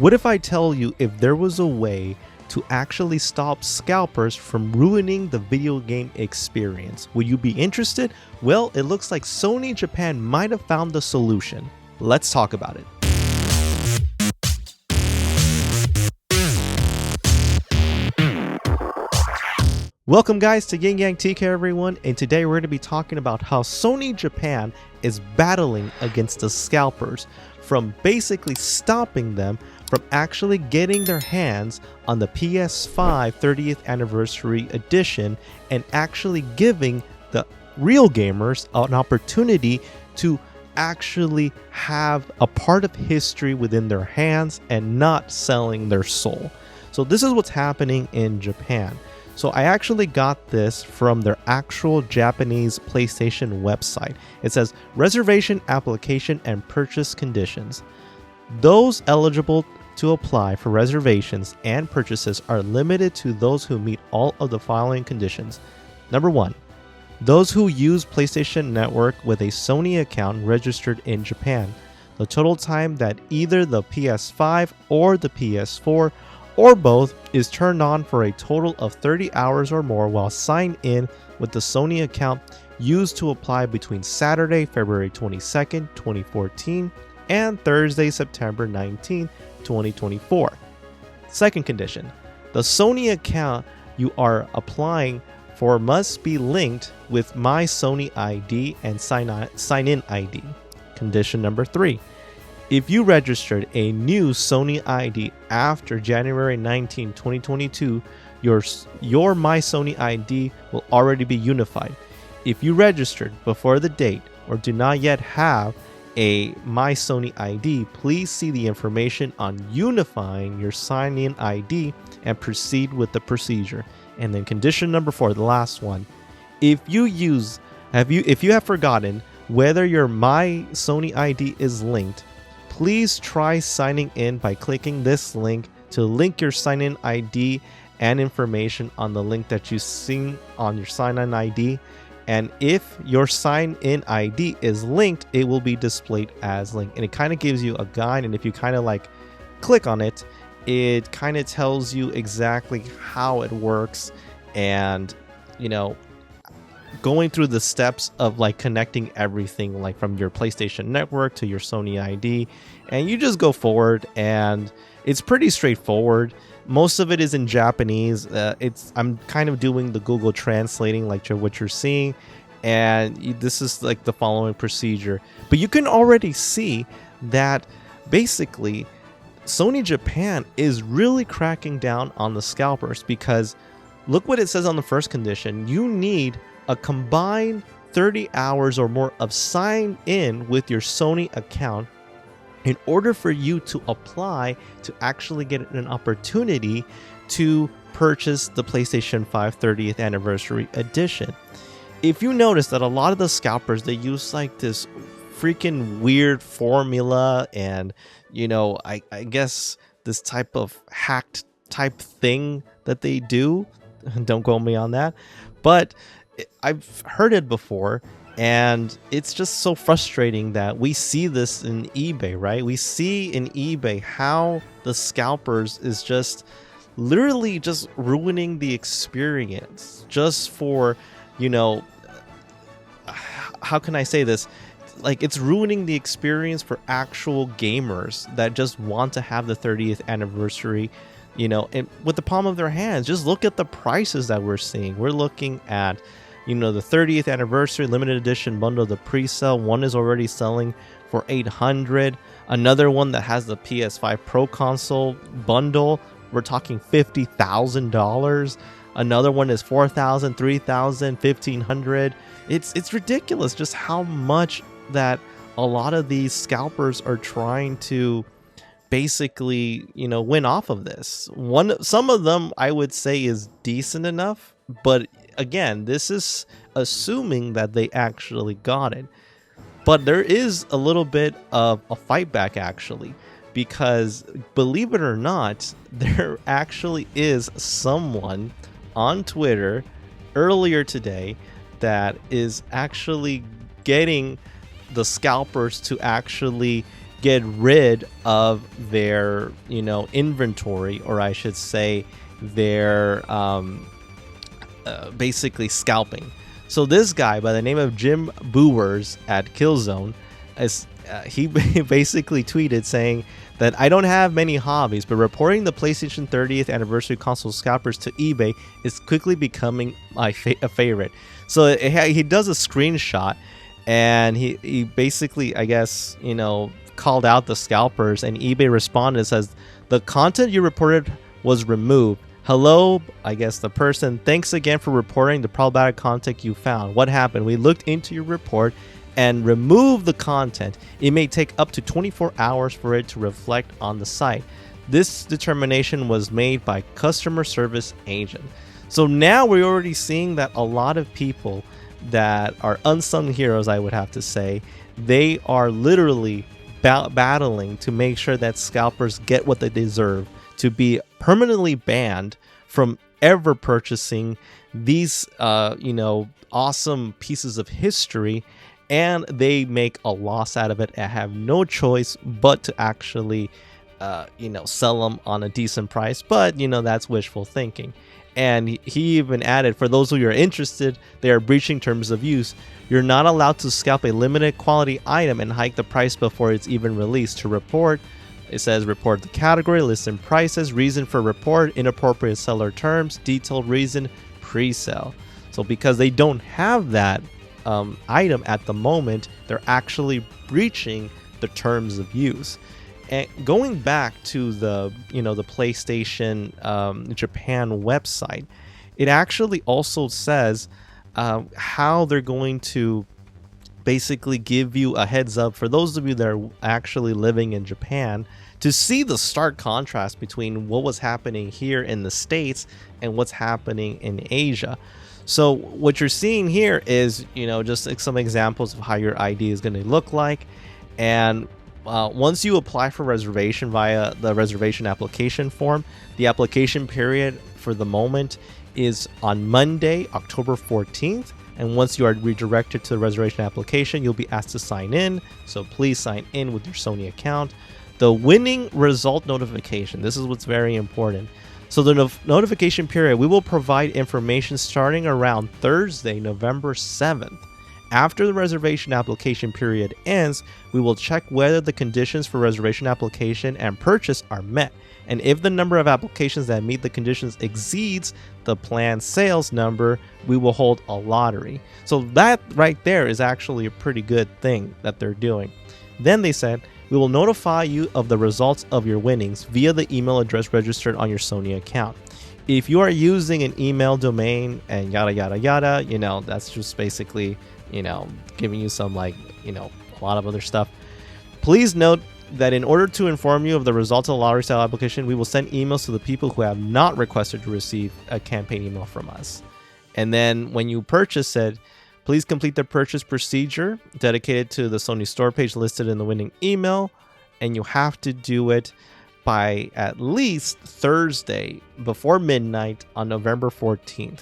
What if I tell you if there was a way to actually stop scalpers from ruining the video game experience? Will you be interested? Well, it looks like Sony Japan might have found the solution. Let's talk about it. Welcome guys to Yin Yang TK everyone, and today we're going to be talking about how Sony Japan is battling against the scalpers from basically stopping them from actually getting their hands on the PS5 30th Anniversary Edition and actually giving the real gamers an opportunity to actually have a part of history within their hands and not selling their soul. So this is what's happening in Japan. So I actually got this from their actual Japanese PlayStation website. It says reservation, application, and purchase conditions. Those eligible to apply for reservations and purchases are limited to those who meet all of the following conditions. Number 1, those who use PlayStation Network with a Sony account registered in Japan. The total time that either the PS5 or the PS4 or both is turned on for a total of 30 hours or more while signed in with the Sony account used to apply between Saturday, February 22nd, 2014 and Thursday, September 19, 2024. Second condition, the Sony account you are applying for must be linked with My Sony ID and sign-in ID. Condition number 3, if you registered a new Sony ID after January 19, 2022, your My Sony ID will already be unified. If you registered before the date or do not yet have a My Sony ID, please see the information on unifying your sign-in ID and proceed with the procedure. And then condition number 4, the last one, if you have forgotten whether your My Sony ID is linked, please try signing in by clicking this link to link your sign-in ID and information on the link that you see on your sign-in ID. And if your sign-in ID is linked, it will be displayed as linked. And it kind of gives you a guide. And if you kind of like click on it, it kind of tells you exactly how it works and, you know, going through the steps of like connecting everything like from your PlayStation Network to your Sony ID, and you just go forward and it's pretty straightforward. Most of it is in Japanese. I'm kind of doing the Google translating like what you're seeing, and this is like the following procedure. But you can already see that basically Sony Japan is really cracking down on the scalpers, because look what it says on the first condition. You need a combined 30 hours or more of sign in with your Sony account in order for you to apply to actually get an opportunity to purchase the PlayStation 5 30th Anniversary Edition. If you notice that a lot of the scalpers, they use like this freaking weird formula and, you know, I guess this type of hacked type thing that they do. Don't quote me on that. But I've heard it before, and it's just so frustrating that we see this in eBay, right? We see in eBay how the scalpers is just literally just ruining the experience just for, you know, how can I say this? Like, it's ruining the experience for actual gamers that just want to have the 30th anniversary, you know, and with the palm of their hands. Just look at the prices that we're seeing. We're looking at, you know, the 30th anniversary limited edition bundle, the pre-sale one is already selling for $800. Another one that has the PS5 Pro console bundle, we're talking $50,000. Another one is $4,000, $3,000, $1,500. It's ridiculous just how much that a lot of these scalpers are trying to basically, you know, win off of this. Some of them I would say is decent enough, but again, this is assuming that they actually got it. But there is a little bit of a fight back actually, because believe it or not, there actually is someone on Twitter earlier today that is actually getting the scalpers to actually get rid of their, inventory, or I should say their basically scalping. So this guy by the name of Jim Bowers at Killzone, he basically tweeted saying that I don't have many hobbies, but reporting the PlayStation 30th anniversary console scalpers to eBay is quickly becoming a favorite. So he does a screenshot, and he basically, I guess, called out the scalpers, and eBay responded and says, the content you reported was removed. Hello, I guess the person. Thanks again for reporting the problematic content you found. What happened? We looked into your report and removed the content. It may take up to 24 hours for it to reflect on the site. This determination was made by customer service agent. So now we're already seeing that a lot of people that are unsung heroes, I would have to say, they are literally battling to make sure that scalpers get what they deserve, to be permanently banned from ever purchasing these awesome pieces of history, and they make a loss out of it and have no choice but to actually sell them on a decent price. But that's wishful thinking. And he even added, for those who are interested, they are breaching terms of use. You're not allowed to scalp a limited quality item and hike the price before it's even released. To report, it says report the category, listen prices, reason for report, inappropriate seller terms, detailed reason, pre-sale. So because they don't have that item at the moment, they're actually breaching the terms of use. And going back to the the PlayStation Japan website, it actually also says how they're going to basically give you a heads up for those of you that are actually living in Japan to see the stark contrast between what was happening here in the States and what's happening in Asia. So what you're seeing here is, just like some examples of how your ID is going to look like. And once you apply for reservation via the reservation application form, the application period for the moment is on Monday, October 14th. And once you are redirected to the reservation application, you'll be asked to sign in. So please sign in with your Sony account. The winning result notification. This is what's very important. So the notification period, we will provide information starting around Thursday, November 7th. After the reservation application period ends, we will check whether the conditions for reservation application and purchase are met. And if the number of applications that meet the conditions exceeds the planned sales number, we will hold a lottery. So that right there is actually a pretty good thing that they're doing. Then they said, we will notify you of the results of your winnings via the email address registered on your Sony account. If you are using an email domain and yada yada yada, that's just basically, giving you some a lot of other stuff. Please note that in order to inform you of the results of the lottery style application, we will send emails to the people who have not requested to receive a campaign email from us. And then when you purchase it, please complete the purchase procedure dedicated to the Sony store page listed in the winning email, and you have to do it by at least Thursday before midnight on November 14th.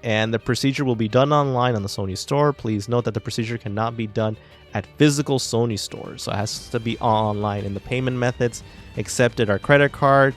And the procedure will be done online on the Sony store. Please note that the procedure cannot be done at physical Sony stores, so it has to be online. And the payment methods accepted are credit card,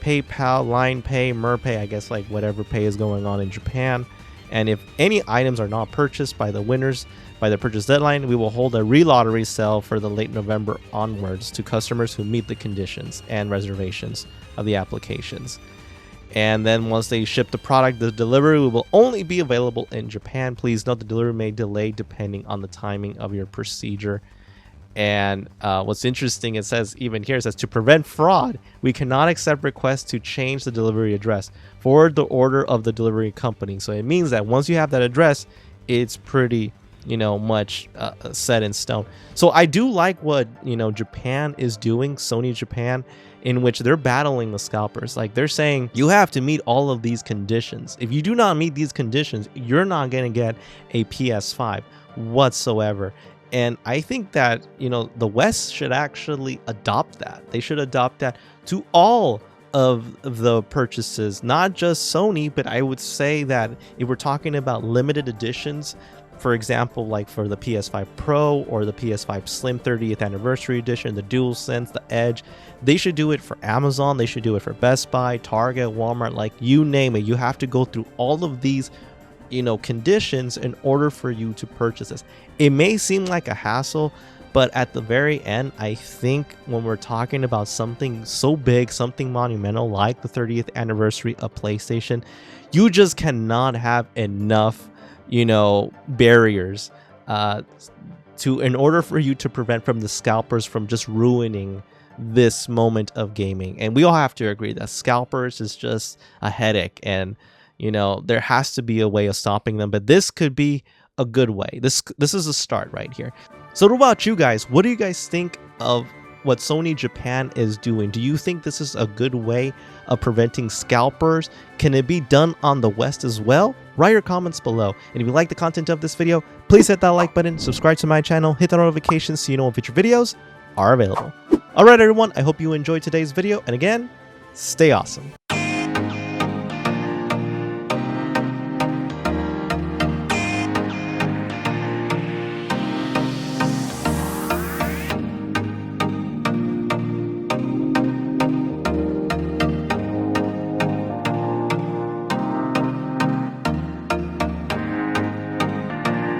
PayPal, Line Pay, MERPay, I guess whatever pay is going on in Japan. And if any items are not purchased by the winners by the purchase deadline, we will hold a re-lottery sale for the late November onwards to customers who meet the conditions and reservations of the applications. And then once they ship the product, the delivery will only be available in Japan. Please note the delivery may delay depending on the timing of your procedure. And what's interesting, it says to prevent fraud, we cannot accept requests to change the delivery address. Forward the order of the delivery company. So it means that once you have that address, it's pretty, much set in stone. So I do like what, Japan is doing, Sony Japan, in which they're battling the scalpers. They're saying you have to meet all of these conditions. If you do not meet these conditions, you're not going to get a PS5 whatsoever. And I think that, the West should actually adopt that. They should adopt that to all of the purchases, not just Sony, but I would say that if we're talking about limited editions, For example, like for the PS5 Pro or the PS5 Slim 30th Anniversary Edition, the DualSense, the Edge, they should do it for Amazon, they should do it for Best Buy, Target, Walmart, like you name it. You have to go through all of these, you know, conditions in order for you to purchase this. It may seem like a hassle, but at the very end, I think when we're talking about something so big, something monumental like the 30th anniversary of PlayStation, you just cannot have enough, you know, barriers in order for you to prevent from the scalpers from just ruining this moment of gaming. And we all have to agree that scalpers is just a headache, and you know, there has to be a way of stopping them, but this could be a good way. This is a start right here. So what about you guys? What do you guys think of what Sony Japan is doing? Do you think this is a good way of preventing scalpers? Can it be done on the West as well? Write your comments below. And if you like the content of this video, please hit that like button, subscribe to my channel, hit the notifications so you know when future videos are available. Alright everyone, I hope you enjoyed today's video, and again, stay awesome.